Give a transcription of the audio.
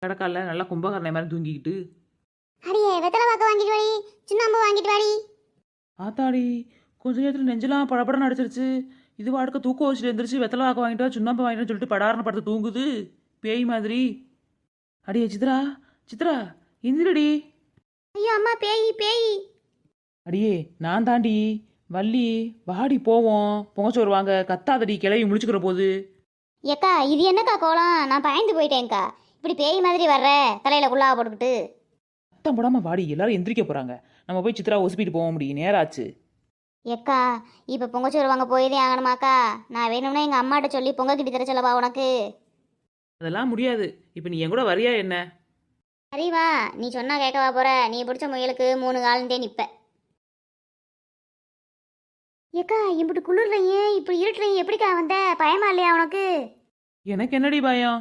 கடக்கால நல்லா கும்பகரணை மாதிரி தூங்கிக்கிட்டு. அடியே வெத்தலை பாக்க வாங்கிட்டு வாடி, சுண்ணாம்பு வாங்கிட்டு வாடி. ஆத்தாடி, கொஞ்ச நேரத்தில் நெஞ்செல்லாம் படபடன்னு அடிச்சிருச்சு. இது வாடுக்க தூக்கம் வச்சுட்டு எந்திரிச்சு வெத்தலை வாக்க வாங்கிட்டு வா, சுண்ணாம்பு வாங்கிட்டு சொல்லிட்டு படாரண படுத்து தூங்குது பேய் மாதிரி. அடியே சித்ரா, சித்ரா எந்திரடி. ஐயோ அம்மா, பேய் பேய். அடியே நான் தாண்டி வள்ளி, வாடி போவோம். பொங்கச்சோறு வாங்க. கத்தாதடி, கிளவி முடிச்சுக்கிற போது. ஏக்கா இது என்னக்கா கோலம்? நான் பயந்து போயிட்டேன்க்கா. இப்படி பேய் மாதிரி வர்ற, தலையில குள்ளாக போட்டுக்கிட்டு. சத்தம் போடாம வாடி, எல்லாரும் எந்திரிக்க போறாங்க. நம்ம போய் சித்ரா ஒசிப்பிட்டு போக முடியும், நேராச்சு. ஏக்கா இப்போ பொங்கச்சோறு வாங்க போயதே ஆகணுமாக்கா? நான் வேணும்னா எங்கள் அம்மாட்ட சொல்லி பொங்க கிட்டி தர சொல்லவா உனக்கு? அதெல்லாம் முடியாது. இப்போ நீ என் கூட வரியா என்ன? அறிவா, நீ சொன்னா கேட்கவா போற? நீ பிடிச்ச முயலுக்கு 3 காலந்தே நிப்ப. ஏக்கா இப்படி குளிர்லையே இப்படி இருட்டுலையும் எப்படிக்கா வந்த? பயமா இல்லையா உனக்கு? எனக்கு என்னடி பயம்?